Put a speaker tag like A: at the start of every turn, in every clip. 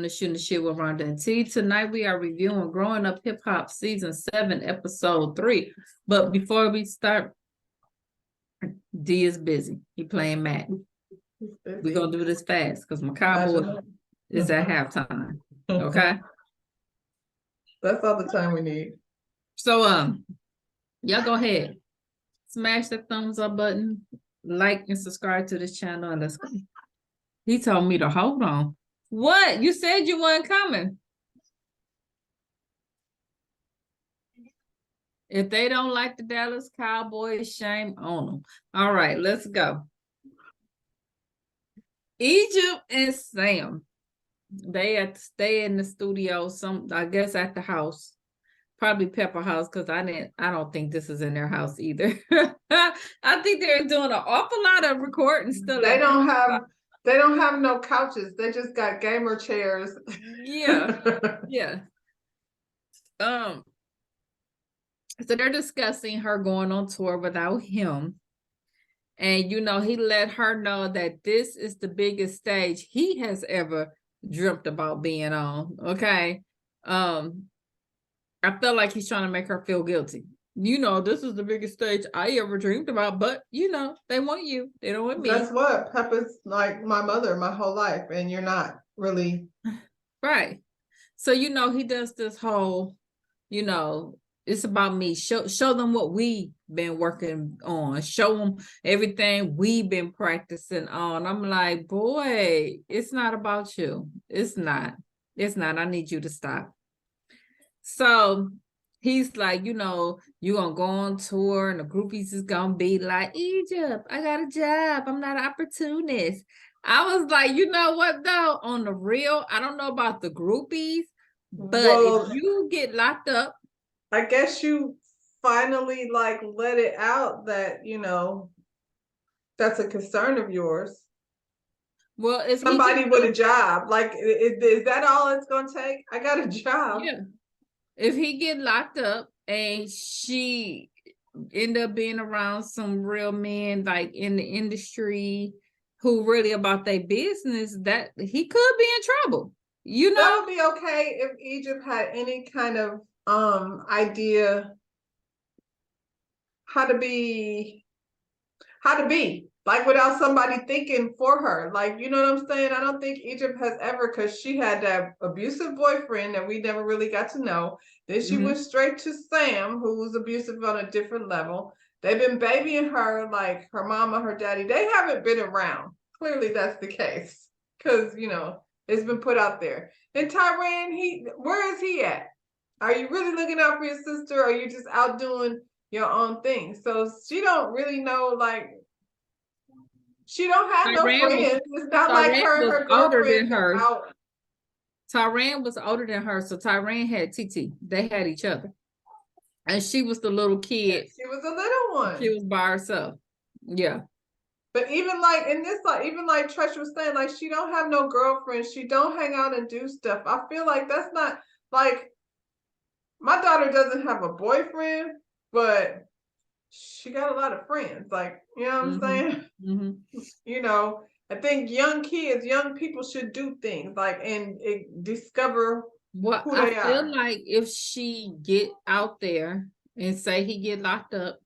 A: Shooting the Shit with Rhonda and T. Tonight we are reviewing Growing Up Hip Hop Season 7, Episode 3. But before we start, D is busy. He playing Madden. We're going to do this fast because my Cowboy is at halftime. Okay?
B: That's all the time we need.
A: So, y'all go ahead. Smash that thumbs up button, like and subscribe to this channel, and let's go. He told me to hold on. What? You said you weren't coming. If they don't like the Dallas Cowboys, shame on them. All right, let's go. Egypt and Sam. They had to stay in the studio, I guess at the house. Probably Pepper House, because I don't think this is in their house either. I think they're doing an awful lot of recording still.
B: They don't have no couches. They just got gamer chairs.
A: Yeah. Yeah. So they're discussing her going on tour without him. And, he let her know that this is the biggest stage he has ever dreamt about being on. Okay. I felt like he's trying to make her feel guilty. This is the biggest stage I ever dreamed about, but they want you. They don't want me.
B: Guess what? Peppa's like my mother my whole life, and you're not really.
A: Right. So, he does this whole, it's about me. Show them what we've been working on. Show them everything we've been practicing on. I'm like, boy, it's not about you. It's not. I need you to stop. So he's like, you're going to go on tour and the groupies is going to be like, Egypt, I got a job. I'm not an opportunist. I was like, you know what, though? On the real, I don't know about the groupies, but if you get locked up.
B: I guess you finally let it out that, that's a concern of yours.
A: Well, if
B: somebody with a job, is that all it's going to take? I got a job.
A: Yeah. If he get locked up and she end up being around some real men in the industry who really about their business, that he could be in trouble.
B: That would be okay if Egypt had any kind of idea how to be without somebody thinking for her. You know what I'm saying? I don't think Egypt has ever, because she had that abusive boyfriend that we never really got to know. Then she went straight to Sam, who was abusive on a different level. They've been babying her, her mama, her daddy. They haven't been around. Clearly that's the case, because, it's been put out there. And Tyran, where is he at? Are you really looking out for your sister, or are you just out doing your own thing? So she don't really know, she don't have no friends. It's not like her and her girlfriend are out.
A: Tyran was older than her, so Tyran had TT. They had each other. And she was the little kid.
B: She was a little one.
A: She was by herself. Yeah.
B: But even in this, even Tresh was saying, she don't have no girlfriends. She don't hang out and do stuff. I feel like that's not, my daughter doesn't have a boyfriend, but she got a lot of friends. You know what I'm saying?
A: Mm-hmm.
B: I think young people should do things and discover who they are.
A: I feel like if she get out there and say he get locked up,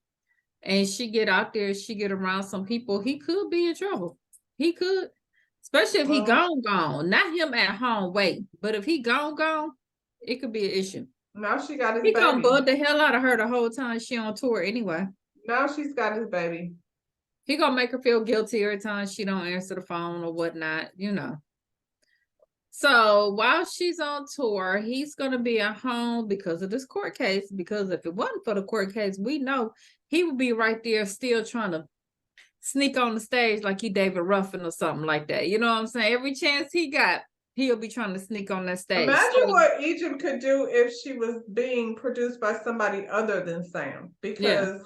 A: and she get out there, she get around some people, he could be in trouble. He could, especially if he gone. Not him at home waiting, but if he gone, it could be an issue.
B: Now she got his
A: baby. He
B: gonna
A: bug the hell out of her the whole time she on tour anyway.
B: Now she's got his baby.
A: He gonna make her feel guilty every time she don't answer the phone or whatnot, So while she's on tour, he's going to be at home because of this court case. Because if it wasn't for the court case, we know he would be right there still trying to sneak on the stage like he David Ruffin or something like that. You know what I'm saying? Every chance he got, he'll be trying to sneak on that stage.
B: Imagine what Egypt could do if she was being produced by somebody other than Sam. Because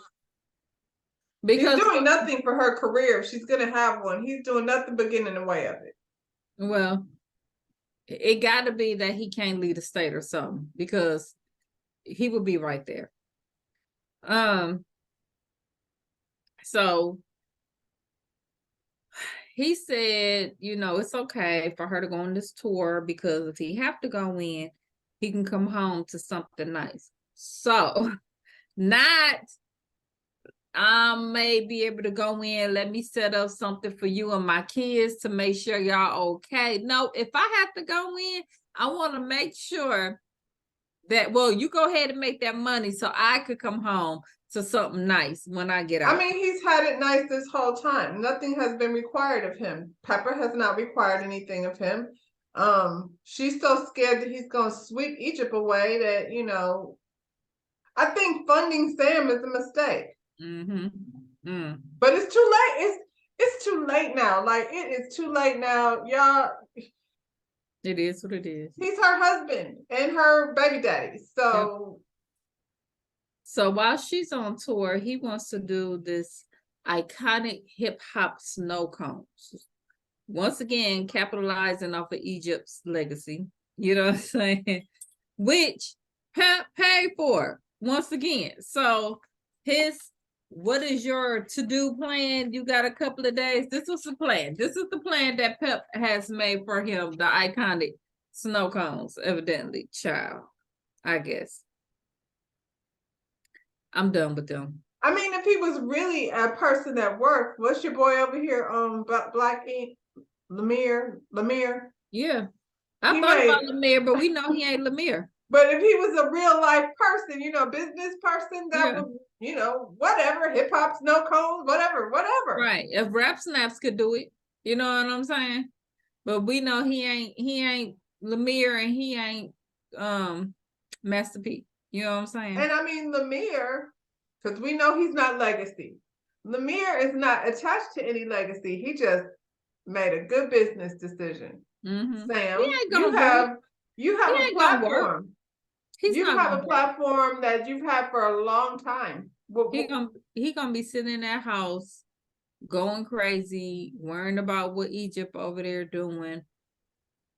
B: he's doing nothing for her career. If she's going to have one, he's doing nothing but getting in the way of it.
A: Well, it got to be that he can't lead a state or something, because he would be right there. So he said, it's okay for her to go on this tour because if he have to go in, he can come home to something nice. So not I may be able to go in, let me set up something for you and my kids to make sure y'all okay. No, if I have to go in, I want to make sure that, well, you go ahead and make that money so I could come home to something nice when I get out.
B: I mean, he's had it nice this whole time. Nothing has been required of him. Pepper has not required anything of him. She's so scared that he's gonna sweep Egypt away that, I think funding Sam is a mistake. But it's too late. It's too late now. Like, it is too late now, y'all.
A: It is what it is.
B: He's her husband and her baby daddy. So
A: So while she's on tour, he wants to do this iconic hip hop snow cones. Once again, capitalizing off of Egypt's legacy. You know what I'm saying? Which Pep paid for once again. So what is your to-do plan? You got a couple of days. This was the plan. This is the plan that Pep has made for him, the iconic snow cones, evidently, child, I guess. I'm done with them.
B: I mean, if he was really a person that worked, what's your boy over here, Black Ink, Lemire?
A: Yeah. I thought about Lemire, but we know he ain't Lemire.
B: But if he was a real life person, business person, that would, whatever, hip hop, snow cones, whatever.
A: Right. If Rap Snaps could do it, you know what I'm saying? But we know he ain't Lemire and he ain't Master P. You know what I'm saying?
B: And I mean, Lemire, because we know he's not legacy. Lemire is not attached to any legacy. He just made a good business decision. Sam, you have a platform. You have a platform that you've had for a long time.
A: He gonna be sitting in that house, going crazy, worrying about what Egypt over there doing,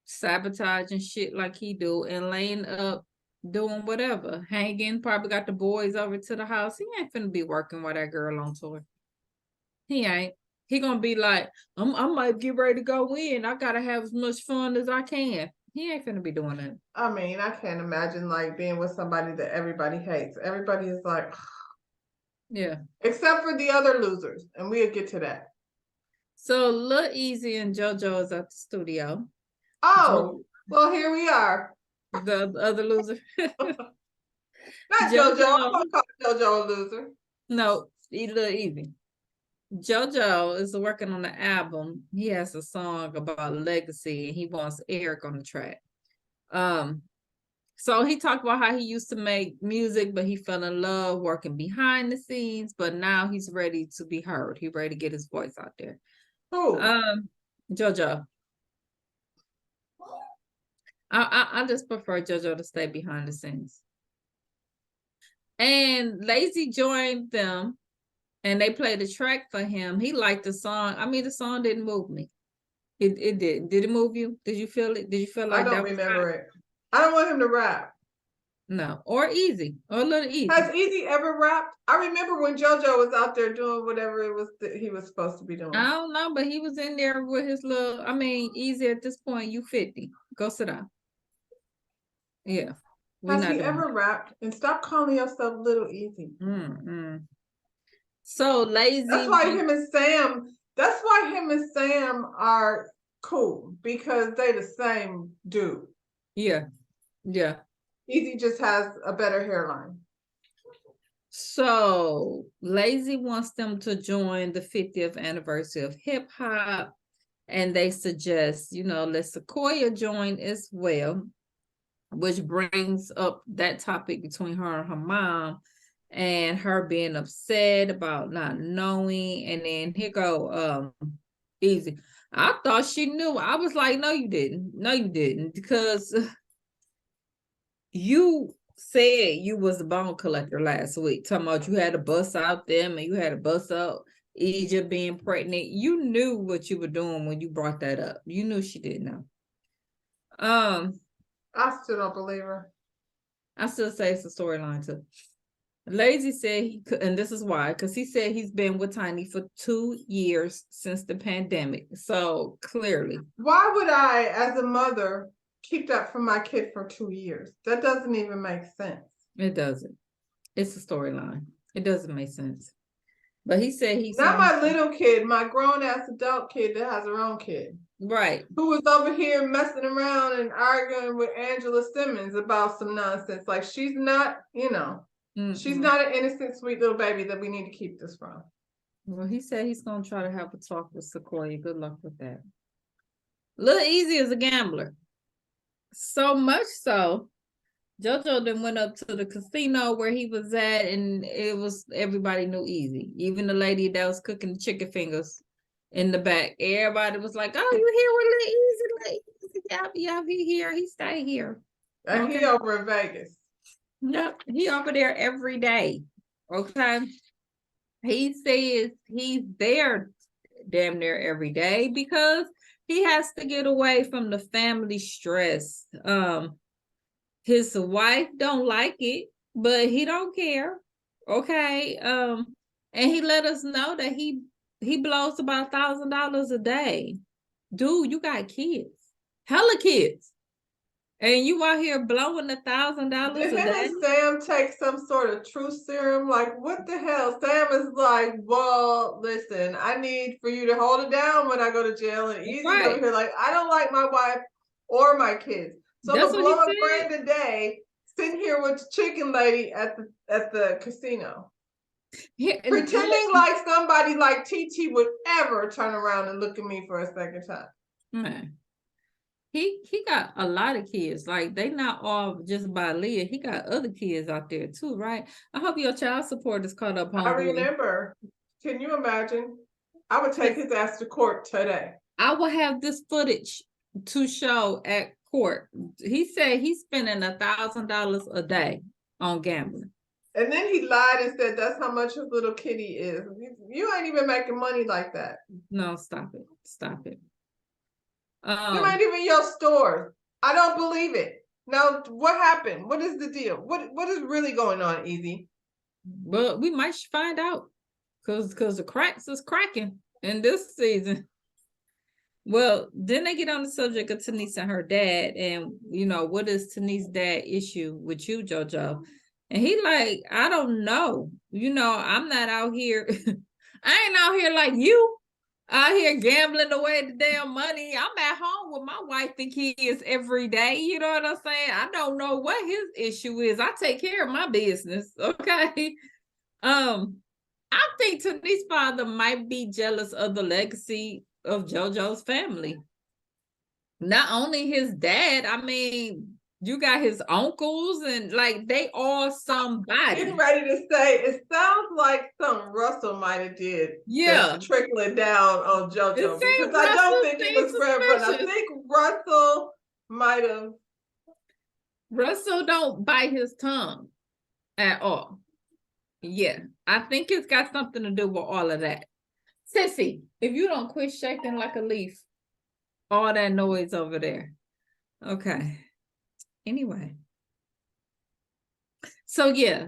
A: sabotaging shit like he do, and laying up, doing whatever, hanging. Probably got the boys over to the house. He ain't finna be working with that girl on tour. He ain't. He gonna be like, I might get ready to go in. I gotta have as much fun as I can. He ain't finna be doing that.
B: I mean, I can't imagine like being with somebody that everybody hates. Everybody is like,
A: yeah.
B: Except for the other losers, and we'll get to that.
A: So Lil Easy and JoJo is at the studio.
B: Oh, well, here we are.
A: The other loser.
B: Not JoJo. I'm gonna call JoJo a loser.
A: No, Lil Easy. JoJo is working on the album. He has a song about legacy and he wants Eric on the track. So he talked about how he used to make music, but he fell in love working behind the scenes, but now he's ready to be heard. He's ready to get his voice out there.
B: Who?
A: JoJo. I just prefer JoJo to stay behind the scenes. And Lazy joined them and they played a track for him. He liked the song. I mean, the song didn't move me. It did. Did it move you? Did you feel it? Did you feel like
B: I don't remember it? I don't want him to rap.
A: No, or Easy, or a little Easy.
B: Has Easy ever rapped? I remember when JoJo was out there doing whatever it was that he was supposed to be doing.
A: I don't know, but he was in there with his little, Easy at this point, you 50. Go sit down. Yeah.
B: Has he ever rapped? And stop calling yourself Little Easy.
A: So Lazy.
B: That's why him and Sam are cool, because they the same dude.
A: Yeah.
B: Easy just has a better hairline.
A: So Lazy wants them to join the 50th anniversary of hip hop. And they suggest, let Sequoia join as well, which brings up that topic between her and her mom and her being upset about not knowing. And then here go Easy. I thought she knew. I was like, no, you didn't. No, you didn't. Because you said you was a bone collector last week, talking about you had to bust out them and you had to bust out Egypt being pregnant. You knew what you were doing when you brought that up. You knew she didn't know.
B: I still don't believe her.
A: I still say it's a storyline too. Lazy said he could, and this is why, because he said he's been with Tiny for 2 years since the pandemic. So clearly,
B: Why would I, as a mother, keep that from my kid for 2 years? That doesn't even make sense.
A: it doesn't. It's a storyline. It doesn't make sense. But he said he's
B: Not
A: on
B: my little kid, my grown ass adult kid that has her own kid.
A: right.
B: Who was over here messing around and arguing with Angela Simmons about some nonsense. Like, she's not, she's not an innocent, sweet little baby that we need to keep this from.
A: Well, he said he's gonna try to have a talk with Sequoia. Good luck with that. Lil Easy is a gambler. So much so, JoJo then went up to the casino where he was at, and it was everybody knew Easy. Even the lady that was cooking the chicken fingers in the back. Everybody was like, "Oh, you here with Lil Easy? Lil Easy, yeah, he here. He stay here."
B: And
A: Okay.
B: he over in Vegas.
A: Yep, he over there every day. Okay. He says he's there damn near every day because he has to get away from the family stress. His wife don't like it, but he don't care. Okay. And he let us know that he blows about $1,000 a day. Dude, you got kids, hella kids, and you out here blowing $1,000 a
B: Did him
A: day.
B: and Sam take some sort of truth serum? Like, what the hell? Sam is like, well, listen, I need for you to hold it down when I go to jail. And Easy's over here like, I don't like my wife or my kids. So I'm gonna blow $1,000 a day, sitting here with the chicken lady at the casino. Pretending like somebody like TT would ever turn around and look at me for a second time.
A: Man. He got a lot of kids. Like, they not all just by Leah. He got other kids out there too, right? I hope your child support is caught up on.
B: I remember. Can you imagine? I would take his ass to court today.
A: I will have this footage to show at court. He said he's spending $1,000 a day on gambling.
B: And then he lied and said that's how much his little kitty is. You ain't even making money like that.
A: No, stop it. Stop it.
B: Them ain't even your stores. I don't believe it. Now, what happened? What is the deal? What is really going on, Easy?
A: Well, we might find out, because the cracks is cracking in this season. Well, then they get on the subject of Tanise and her dad, and what is Tanise's dad issue with you, JoJo? And he like, I don't know. I'm not out here. I ain't out here like you. Out here gambling away the damn money. I'm at home with my wife and kids every day. You know what I'm saying? I don't know what his issue is. I take care of my business. Okay. I think Tanise's father might be jealous of the legacy of JoJo's family. Not only his dad, I mean, you got his uncles, and like, they all somebody.
B: Getting ready to say, it sounds like something Russell might have did.
A: Yeah.
B: Trickling down on JoJo. Because I don't think it was Reverend. I think Russell might have.
A: Russell don't bite his tongue at all. Yeah. I think it's got something to do with all of that. Sissy, if you don't quit shaking like a leaf, all that noise over there. Okay. Anyway, so yeah,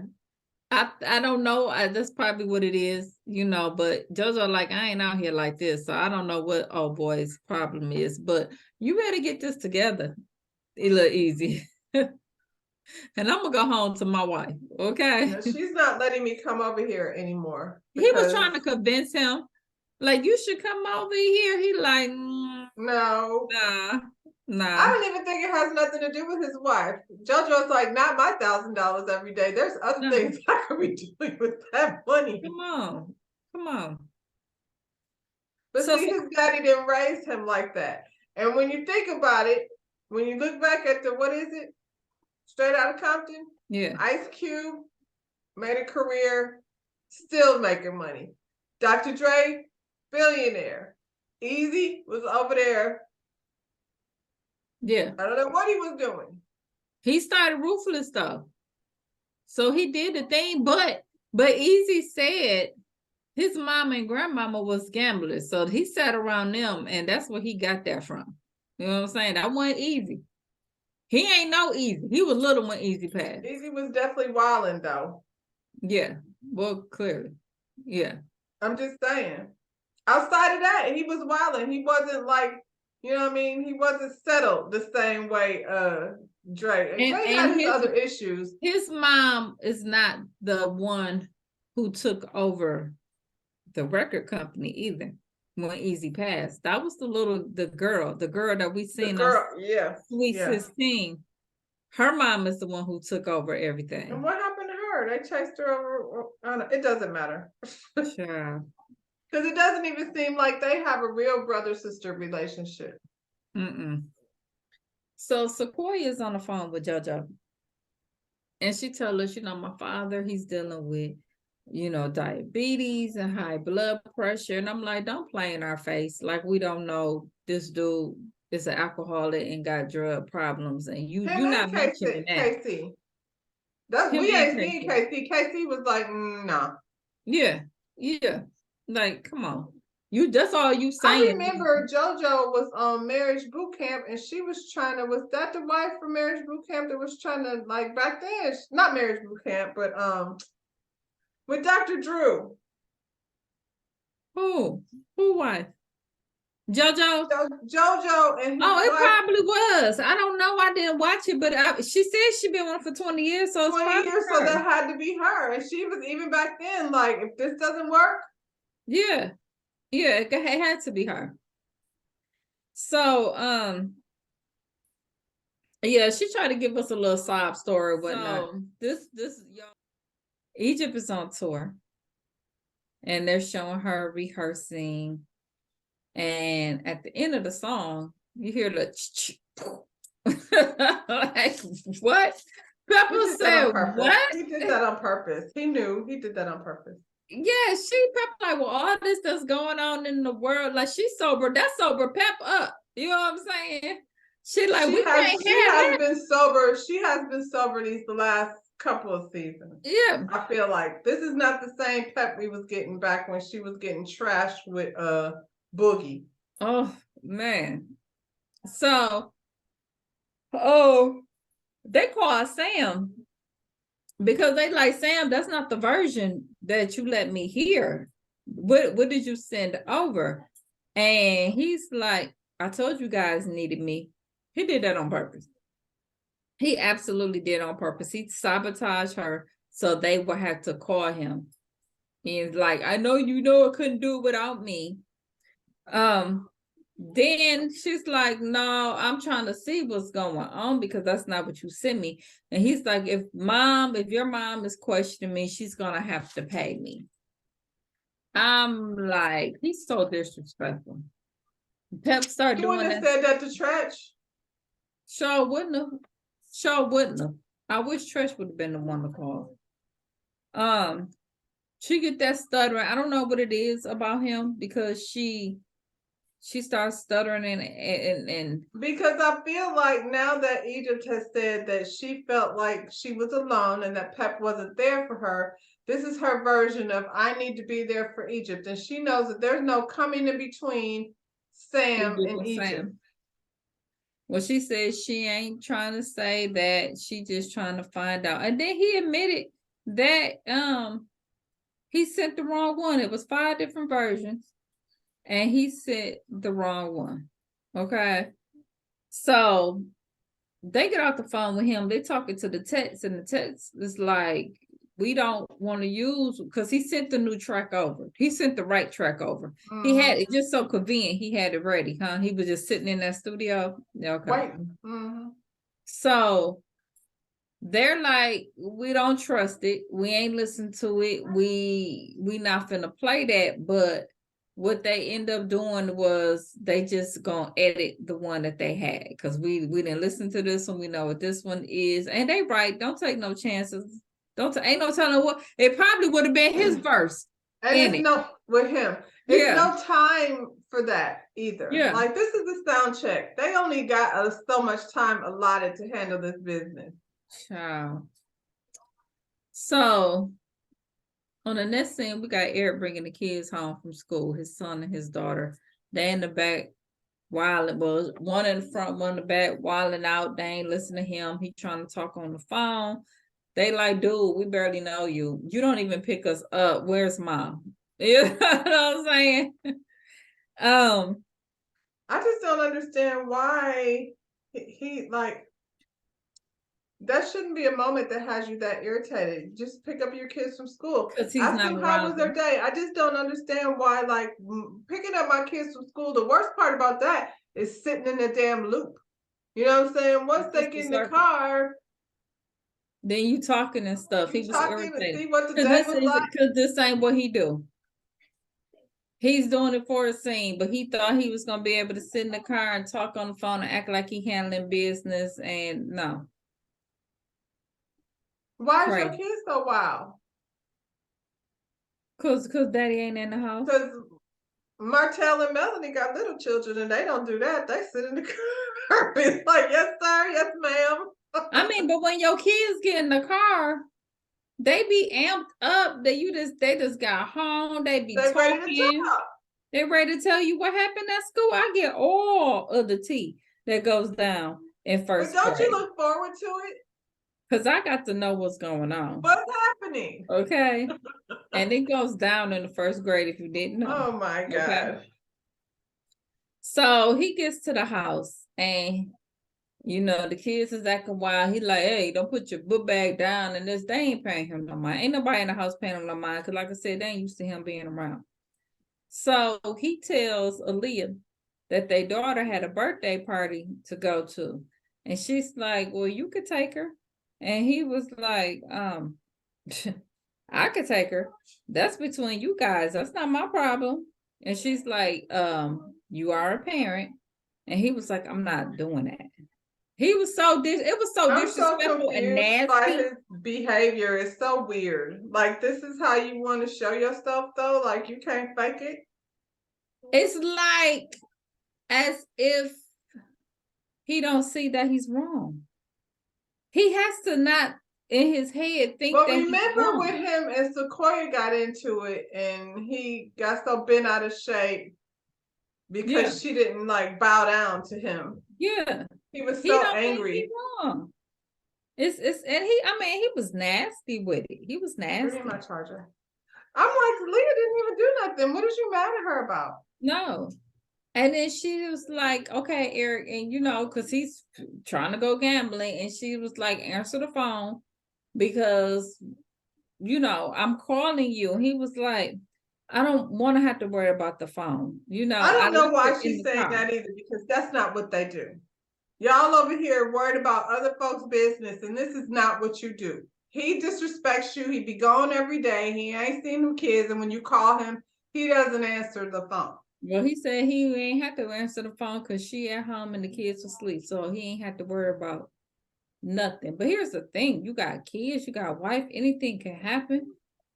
A: I don't know. That's probably what it is, but JoJo like, I ain't out here like this, so I don't know what old boy's problem is, but you better get this together. It look easy. And I'm gonna go home to my wife, okay?
B: No, she's not letting me come over here anymore.
A: He was trying to convince him, like, you should come over here. He like,
B: no.
A: Nah.
B: I don't even think it has nothing to do with his wife. JoJo's like, not my $1,000 every day. There's other things I could be doing with that money.
A: Come on.
B: But see, his daddy didn't raise him like that. And when you think about it, when you look back at what is it? Straight Outta Compton?
A: Yeah.
B: Ice Cube made a career, still making money. Dr. Dre, billionaire. Easy was over there.
A: Yeah.
B: I don't know what he was doing.
A: He started Ruthless though. So he did the thing, but Easy said his mama and grandmama was gamblers. So he sat around them, and that's where he got that from. You know what I'm saying? That wasn't Easy. He ain't no Easy. He was little when Easy passed.
B: Easy was definitely wilding though.
A: Yeah. Well, clearly. Yeah.
B: I'm just saying. Outside of that, he was wilding. He wasn't like, you know what I mean? He wasn't settled the same way Dre. And Dre
A: And
B: had his other issues.
A: his mom is not the one who took over the record company either when Easy passed. That was the girl that we seen on
B: Yeah.
A: Sweet
B: Yeah.
A: 16. Her mom is the one who took over
B: And
A: everything.
B: what happened to her? They chased her over. I don't know. It doesn't matter.
A: Sure.
B: Because it doesn't even seem like they have a real brother-sister relationship.
A: Mm-mm. So Sequoia's on the phone with JoJo. And she told us, my father, he's dealing with, diabetes and high blood pressure. And I'm like, don't play in our face. Like, we don't know this dude is an alcoholic and got drug problems. And you're not mentioning that.
B: Casey. We ain't seen Casey. Casey was like, no.
A: Yeah. Yeah. Like, come on. That's all you saying.
B: I remember JoJo was on Marriage Boot Camp and she was was that the wife from Marriage Boot Camp that was trying to, like, back then, not Marriage Boot Camp, but with Dr. Drew.
A: Who wife? JoJo?
B: JoJo and his
A: it
B: wife.
A: probably was. I don't know. I didn't watch it, but she said she been on for 20 years. So
B: 20 years, so that had to be her. And she was even back then like, if this doesn't work.
A: Yeah. Yeah, it had to be her. So, yeah, she tried to give us a little sob story, whatnot. So this y'all, Egypt is on tour, and they're showing her rehearsing, and at the end of the song, you hear the like, what? Pepper said, what?
B: He did that on purpose. He knew he did that on purpose.
A: Yeah, Pep like, well, all this that's going on in the world, like, she's sober. That's sober Pep up. You know what I'm saying? She has
B: been sober. She has been sober these last couple of seasons.
A: Yeah.
B: I feel like this is not the same Pep we was getting back when she was getting trashed with Boogie.
A: Oh man. So they call Sam because they like, Sam, that's not the version that you let me hear. What did you send over? And he's like, I told you guys needed me. He did that on purpose. He absolutely did on purpose. He sabotaged her so they would have to call him. He's like, I know it couldn't do it without me. Then she's like, no, I'm trying to see what's going on because that's not what you sent me. And he's like, if your mom is questioning me, she's gonna have to pay me. I'm like, he's so disrespectful. Pep started doing that.
B: You wouldn't have said that to Tretch.
A: Sure wouldn't have. I wish Tretch would have been the one to call. She get that stuttering. I don't know what it is about him because she starts stuttering and
B: because I feel like now that Egypt has said that she felt like she was alone and that Pep wasn't there for her, this is her version of I need to be there for Egypt. And she knows that there's no coming in between Sam and Egypt.
A: Well, she says she ain't trying to say that. She just trying to find out. And then he admitted that he sent the wrong one. It was 5 different versions. And he sent the wrong one. Okay. So they get off the phone with him. They're talking to the text, and the text is like, we don't want to use, because he sent the new track over. He sent the right track over. Mm-hmm. He had it just so convenient. He had it ready, huh? He was just sitting in that studio. Okay.
B: Waiting. Mm-hmm.
A: So they're like, we don't trust it. We ain't listen to it. We not finna play that. But what they end up doing was they just gonna edit the one that they had, because we didn't listen to this one. We know what this one is, and they right. Don't take no chances. Ain't no telling what it probably would have been his verse.
B: And it's no with him. It's no time for that either. Yeah. Like, this is the sound check. They only got so much time allotted to handle this business.
A: Child. So on the next scene, we got Eric bringing the kids home from school, his son and his daughter. They in the back wilding, well, one in the front, one in the back, wilding out. They ain't listening to him. He trying to talk on the phone. They like, dude, we barely know you. You don't even pick us up. Where's mom? You know what I'm saying? Um,
B: I just don't understand why he like that shouldn't be a moment that has you that irritated. Just pick up your kids from school.
A: because he's
B: Ask
A: not
B: them how was
A: around
B: their
A: them.
B: day. I just don't understand why, like, picking up my kids from school. The worst part about that is sitting in the damn loop. You know what I'm saying? Once
A: It's
B: they
A: just a
B: get in the
A: circle.
B: car,
A: Then you talking and stuff. He
B: you
A: was
B: talking to
A: irritated
B: see what the
A: because
B: day was like.
A: this ain't what he do. He's doing it for a scene, but he thought he was gonna be able to sit in the car and talk on the phone and act like he handling business. And no,
B: Why is your
A: crazy.
B: kid so wild?
A: Cause daddy ain't in the house.
B: Because Martell and Melanie got little children and they don't do that. They sit in the car. It's like, yes, sir, yes, ma'am.
A: I mean, but when your kids get in the car, they be amped up that they just got home. They be
B: They ready to
A: talking.
B: talk.
A: They ready to tell you what happened at school. I get all of the tea that goes down in
B: But
A: first
B: don't you
A: grade.
B: look forward to it?
A: Cause I got to know what's going on.
B: What's happening?
A: Okay. And it goes down in the first grade if you didn't know.
B: Oh my
A: Okay.
B: God.
A: So he gets to the house and the kids is acting wild. He like, hey, don't put your book bag down and this. They ain't paying him no mind. Ain't nobody in the house paying him no mind. Cause like I said, they ain't used to him being around. So he tells Aaliyah that their daughter had a birthday party to go to. And she's like, well, you could take her. And he was like, I could take her. That's between you guys. That's not my problem. And she's like, you are a parent. And he was like, I'm not doing that. He was it was so
B: I'm so
A: disrespectful and
B: confused by
A: nasty.
B: his behavior. It's so weird. Like, this is how you want to show yourself, though? Like, you can't fake it?
A: It's like as if he don't see that he's wrong. He has to not in his head think
B: But
A: that he's
B: remember
A: wrong.
B: with him and Sequoia got into it and he got so bent out of shape because she didn't like bow down to him.
A: Yeah.
B: He was
A: He
B: so
A: don't think
B: angry.
A: he's wrong. He was nasty with it. He was nasty.
B: Bring my charger. I'm like, Leah didn't even do nothing. What is you mad at her about?
A: No. And then she was like, okay, Eric, and because he's trying to go gambling, and she was like, answer the phone because I'm calling you. He was like, I don't want to have to worry about the phone.
B: I don't know why
A: left it in
B: she's
A: the
B: saying
A: car.
B: that either, because that's not what they do. Y'all over here worried about other folks' business, and this is not what you do. He disrespects you. He be gone every day. He ain't seen them kids, and when you call him, he doesn't answer the phone.
A: Well, he said he ain't have to answer the phone because she at home and the kids asleep, so he ain't have to worry about nothing. But here's the thing: you got kids, you got a wife, anything can happen.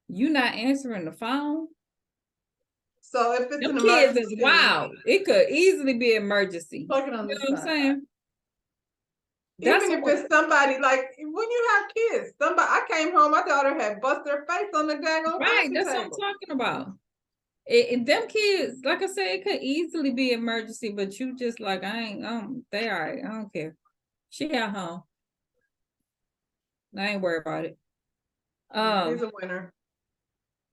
A: You not answering the phone.
B: So if it's
A: Them
B: an
A: kids is
B: emergency,
A: wild. It could easily be emergency.
B: plug it on
A: You
B: this
A: know what I'm
B: side.
A: saying? That's
B: Even if it's somebody like when you have kids, somebody I came home, my daughter had bust their face on the daggone
A: right.
B: coffee
A: That's
B: table.
A: what I'm talking about. Them kids, like I said, it could easily be emergency, but you just like they all right. I don't care. She at home. I ain't worried about it.
B: He's a winner.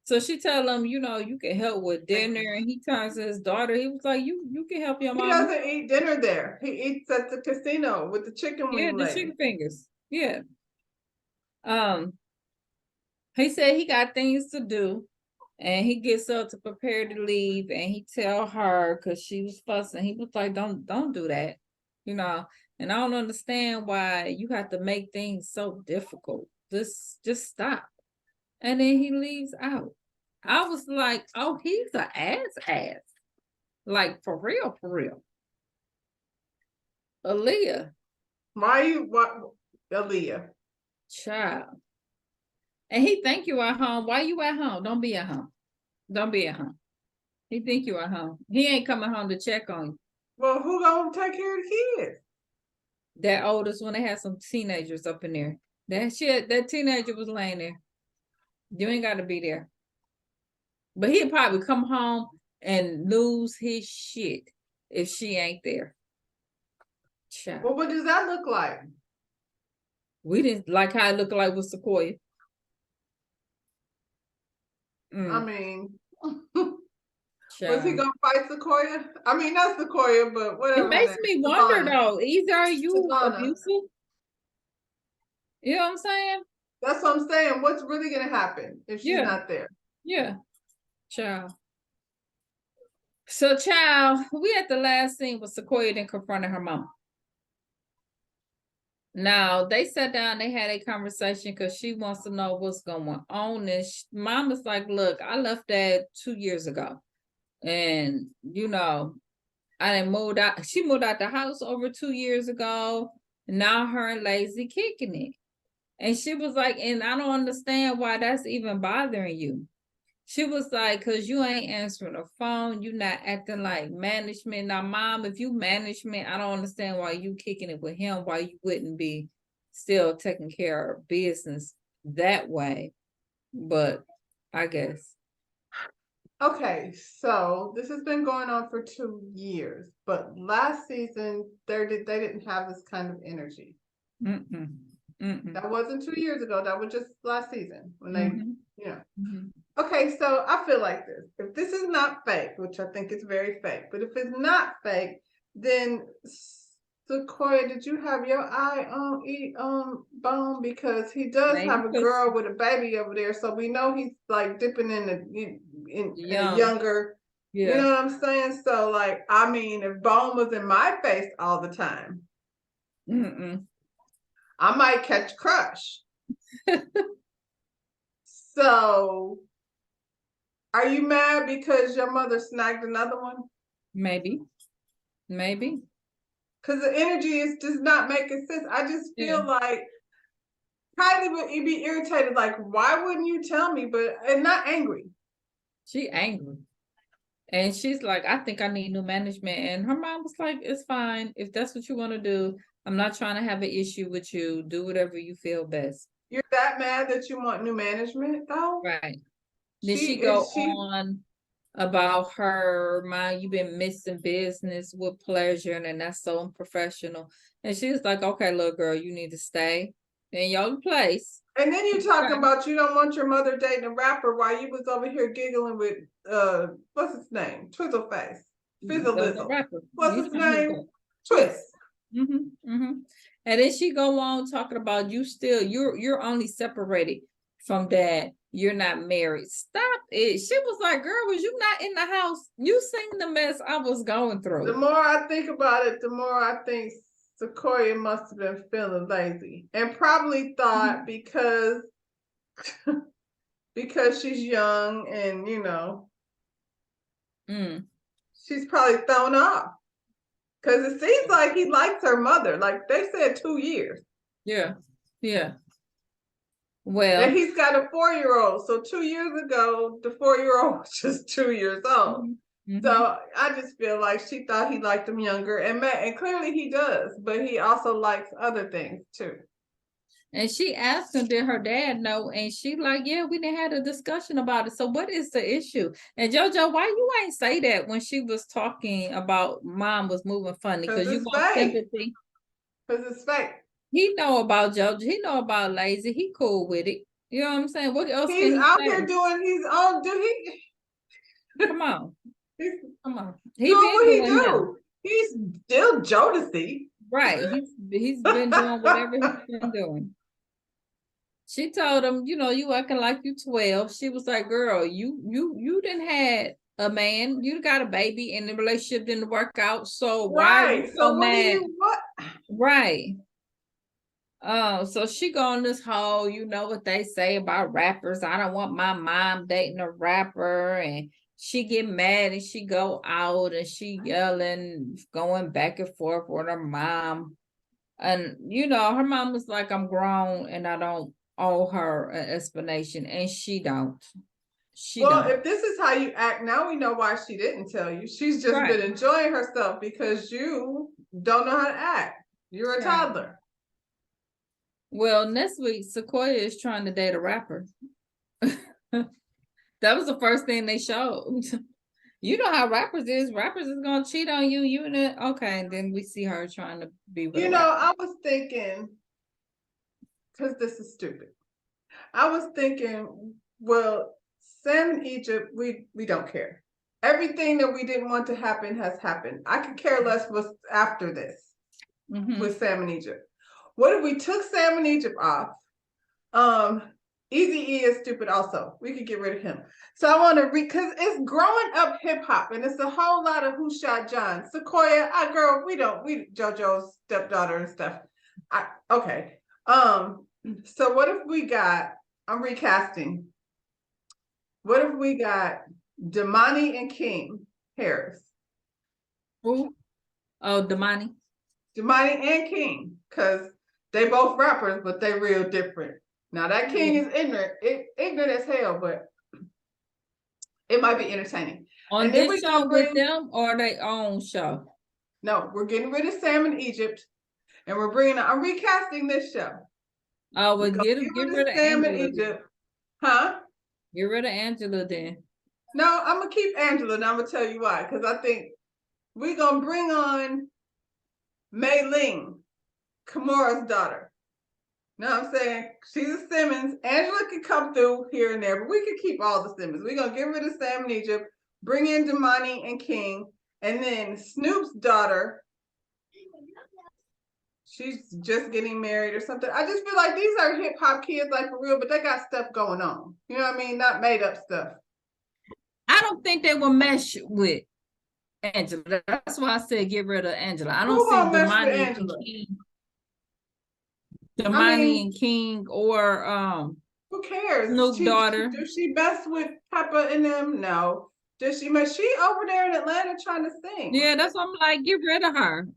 A: So she tell him, you can help with dinner, and he turns to his daughter. He was like, you can help your mom.
B: He doesn't eat dinner there. He eats at the casino with the chicken wing
A: the
B: lady.
A: chicken fingers. Yeah. He said he got things to do, and he gets up to prepare to leave, and he tell her because she was fussing. He was like, don't do that, And I don't understand why you have to make things so difficult. Just stop. And then he leaves out. I was like, oh, he's an ass. Like, for real, for real. Aaliyah.
B: Aaliyah?
A: Child. And he think you at home. Why you at home? Don't be at home. Don't be at home. He think you at home. He ain't coming home to check on you.
B: Well, who gonna take care of the kids?
A: That oldest one, they had some teenagers up in there. That teenager was laying there. You ain't got to be there. But he'll probably come home and lose his shit if she ain't there. Child.
B: Well, what does that look like?
A: We didn't like how it looked like with Sequoia.
B: I
A: Mm,
B: mean, was he
A: child.
B: gonna fight Sequoia? I mean, not Sequoia, but
A: It
B: whatever her
A: makes
B: name,
A: me wonder
B: Savannah.
A: though, either are you
B: Savannah.
A: abusive? You know what I'm saying?
B: That's what I'm saying. What's really gonna happen if she's
A: Yeah,
B: not there?
A: yeah, child. So, child, we at the last scene with Sequoia then confronting her mom. Now they sat down, they had a conversation because she wants to know what's going on. And mom was like, look, I left Dad 2 years ago. And I didn't moved out. She moved out the house over 2 years ago. Now her and Lazy kicking it. And she was like, and I don't understand why that's even bothering you. She was like, because you ain't answering the phone. You not acting like management. Now, mom, if you management, I don't understand why you kicking it with him, why you wouldn't be still taking care of business that way. But I guess.
B: Okay, so this has been going on for 2 years, but last season they didn't have this kind of energy.
A: Mm-mm. Mm-mm.
B: That wasn't 2 years ago. That was just last season when they,
A: Mm-hmm.
B: you know.
A: Mm-hmm.
B: Okay, so I feel like this. If this is not fake, which I think is very fake, but if it's not fake, then Sequoia, did you have your eye on Bone? Because he does
A: Maybe
B: have a
A: because
B: girl with a baby over there, so we know he's like dipping in in a
A: young.
B: younger. You
A: Yeah.
B: know what I'm saying? So like, I mean, if Bone was in my face all the time,
A: Mm-mm.
B: I might catch crush. So, are you mad because your mother snagged another one?
A: Maybe. Maybe.
B: Because the energy is just not making sense. I just
A: Yeah.
B: feel like Kylie would be irritated, like, why wouldn't you tell me? But and not angry.
A: She angry. And she's like, I think I need new management. And her mom was like, it's fine. If that's what you want to do, I'm not trying to have an issue with you. Do whatever you feel best.
B: You're that mad that you want new management, though?
A: Right. Then
B: She
A: she go
B: is she
A: on about her mom, you've been missing business with pleasure, and that's so unprofessional. And she was like, okay, little girl, you need to stay in your place.
B: and then you talking
A: Okay.
B: about you don't want your mother dating a rapper while you was over here giggling with what's his name? Twizzleface.
A: The
B: Fizzle.
A: rapper.
B: What's
A: You
B: his
A: know who
B: name?
A: that.
B: Twist.
A: And then she go on talking about you're only separated from Dad. You're not married. Stop it. She was like, girl, was you not in the house? You seen the mess I was going
B: The
A: through.
B: more I think about it, the more I think Sequoia must have been feeling lazy and probably thought because she's young and
A: Mm,
B: she's probably thrown off. Because it seems like he likes her mother. Like they said 2 years.
A: yeah. Yeah.
B: And
A: Well,
B: he's got a 4-year-old. So 2 years ago, the 4-year-old was just 2 years old.
A: mhm, mhm.
B: So I just feel like she thought he liked him younger, and clearly he does, but he also likes other things too.
A: And she asked him, did her dad know? And she like, yeah, we didn't have a discussion about it. So what is the issue? And JoJo, why you ain't say that when she was talking about mom was moving funny?
B: Because
A: Because you
B: it's
A: want
B: fake.
A: sympathy.
B: Because it's fake.
A: He know about JoJo. He know about Lazy. He cool with it. You know what I'm saying? What else can
B: He's
A: he
B: out
A: say?
B: here doing his own. Do he?
A: Come on.
B: He's
A: Come on.
B: doing
A: He been
B: what he
A: doing him.
B: do. He's still Jodeci.
A: Right. He's been doing whatever he's been doing. She told him, you acting like you 12. She was like, girl, you didn't had a man, you got a baby, and the relationship didn't work out. So why are you
B: Right.
A: so
B: So what do
A: mad?
B: you what?
A: Right. Oh, so she go on this whole, you know what they say about rappers. I don't want my mom dating a rapper, and she get mad and she go out and she yelling, going back and forth with her mom. And her mom was like, I'm grown and I don't owe her an explanation, and she don't. She
B: Well,
A: don't.
B: if this is how you act, now we know why she didn't tell you. She's just
A: Right.
B: been enjoying herself because you don't know how to act. You're a
A: Yeah.
B: toddler.
A: Well, next week Sequoia is trying to date a rapper. That was the first thing they showed. You know how rappers is. Rappers is gonna cheat on you. You know, okay. And then we see her trying to be with a rapper.
B: I was thinking because this is stupid. I was thinking, well, Sam and Egypt, we don't care. Everything that we didn't want to happen has happened. I could care less what's after this with Sam and Egypt. What if we took Sam and Egypt off? Easy E is stupid also. We could get rid of him. So I want to read, because it's growing up hip hop and it's a whole lot of Who Shot John. Sequoia, girl, we JoJo's stepdaughter and stuff. Okay. So what if we got, I'm recasting. What if we got Damani and King Harris?
A: Who? Oh, Damani.
B: Damani and King, because they both rappers, but they real different. Now that King is ignorant as hell, but it might be entertaining.
A: On
B: and
A: this show with them or their own show?
B: No, we're getting rid of Sam in Egypt, and we're bringing. I'm recasting this show.
A: Oh, well, get rid of Sam in
B: Egypt, huh?
A: Get rid of Angela then.
B: No, I'm gonna keep Angela, and I'm gonna tell you why. Because I think we're gonna bring on Mei Ling, Kimura's daughter. Know what I'm saying? She's a Simmons. Angela could come through here and there, but we could keep all the Simmons. We're gonna get rid of Sam in Egypt, bring in Damani and King, and then Snoop's daughter. She's just getting married or something. I just feel like these are hip hop kids, like for real, but they got stuff going on. You know what I mean? Not made up stuff.
A: I don't think they will mesh with Angela. That's why I said get rid of Angela. I don't see Damani and King. Damani and King or
B: who cares?
A: Snoop's daughter.
B: Does she mess with Peppa and them? No. Does she mess? She over there in Atlanta trying to sing.
A: Yeah, that's what I'm like. Get rid of her.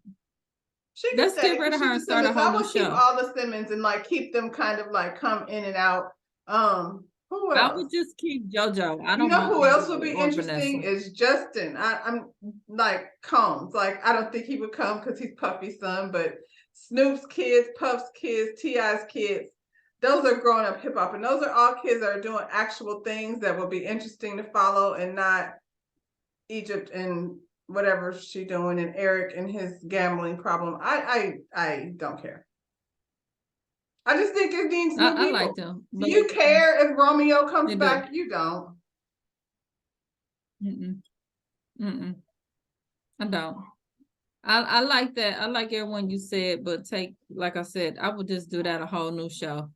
B: Let's get
A: rid of her and start a whole new show.
B: Keep all the Simmons and like keep them kind of like come in and out. Who else?
A: I would just keep JoJo. I don't.
B: You know who else would be interesting is Justin. I'm like Combs. Like I don't think he would come because he's Puffy's son, but Snoop's kids, Puff's kids, T.I.'s kids. Those are growing up hip hop, and those are all kids that are doing actual things that will be interesting to follow, and not Egypt and whatever she doing, and Eric and his gambling problem. I don't care. I just think it needs new people. I like them. Do you care if Romeo comes back? You don't.
A: I don't. I like that. I like everyone you said, but like I said, I would just do that a whole new show.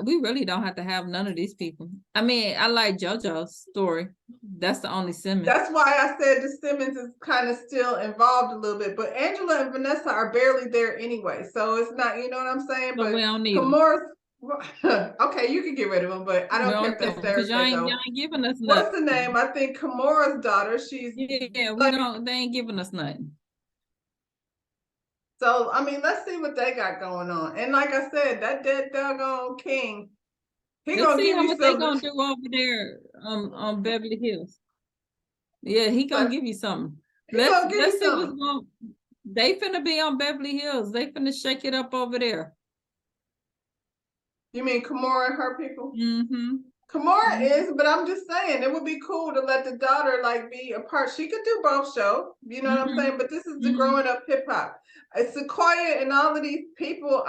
A: We really don't have to have none of these people. I mean, I like JoJo's story. That's the only Simmons.
B: That's why I said the Simmons is kind of still involved a little bit, but Angela and Vanessa are barely there anyway. So it's not, you know what I'm saying?
A: So
B: but
A: we don't need
B: okay, you can get rid of them, but I don't care if that's Thursday,
A: y'all ain't giving us
B: nothing. What's the name? I think Kimura's daughter. She's
A: they ain't giving us nothing.
B: So, I mean, let's see what they got going on. And like I said, that dead doggone King, he gonna give you something. What they
A: gonna do over there on Beverly Hills. Yeah, he gonna give you something. Let's see what's going. They finna be on Beverly Hills. They finna shake it up over there.
B: You mean Kimura and her people? Mm-hmm. Kimura is, but I'm just saying it would be cool to let the daughter like be a part. She could do both shows, you know what I'm saying? But this is the growing up hip hop. It's Sequoia and all of these people.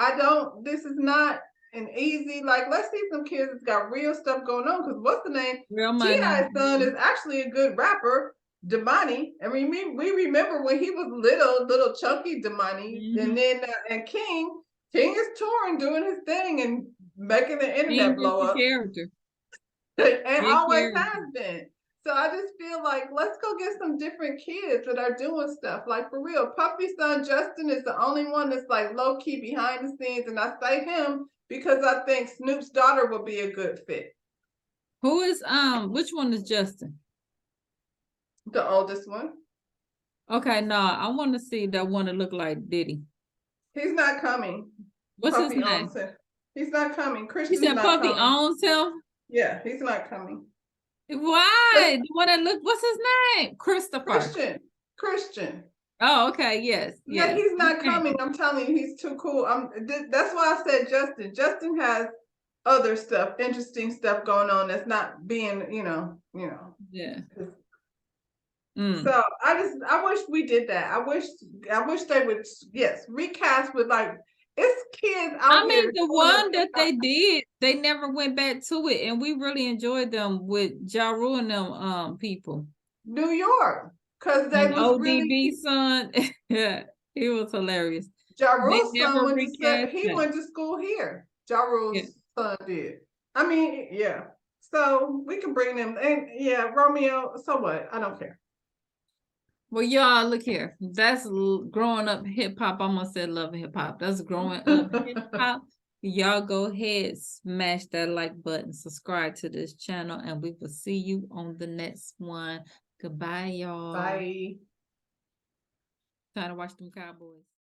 B: This is not an easy, like, let's see some kids that's got real stuff going on. Because what's the name? T.I.'s son is actually a good rapper, Damani. I mean, we remember when he was little chunky Damani, and then and King is touring, doing his thing and making the internet blow up.
A: Character.
B: And always has been. So I just feel like let's go get some different kids that are doing stuff. Like for real, Puffy's son Justin is the only one that's like low key behind the scenes, and I say him because I think Snoop's daughter would be a good fit.
A: Who is which one is Justin?
B: The oldest one.
A: Okay, no, I want to see that one that look like Diddy.
B: He's not coming.
A: What's
B: Puffy
A: his name?
B: He's not coming. Christian.
A: He said Puffy owns him.
B: Yeah, he's not coming.
A: Why? The one that look, what's his name? Christopher.
B: Christian.
A: Oh, okay, yes.
B: Yeah, he's not coming. I'm telling you, he's too cool. That's why I said Justin. Justin has other stuff, interesting stuff going on that's not being, you know.
A: Yeah.
B: So I wish we did that. I wish they would, yes, recast with like, It's kids
A: I
B: out
A: mean,
B: here
A: the
B: doing
A: one
B: it.
A: that they did, they never went back to it, and we really enjoyed them with Ja Rule and them people.
B: New York, because they
A: And
B: was really
A: ODB son, yeah, he was hilarious.
B: Ja
A: They
B: Rule's son
A: never
B: went to
A: recast
B: he
A: that.
B: went to school here. Ja
A: Yeah.
B: Rule's son did. I mean, yeah. So we can bring them, and yeah, Romeo. So what? I don't care.
A: Well, y'all, look here. That's growing up hip hop. I almost said love hip hop. That's growing up hip hop. Y'all go ahead, smash that like button, subscribe to this channel, and we will see you on the next one. Goodbye, y'all.
B: Bye.
A: Time to watch them Cowboys.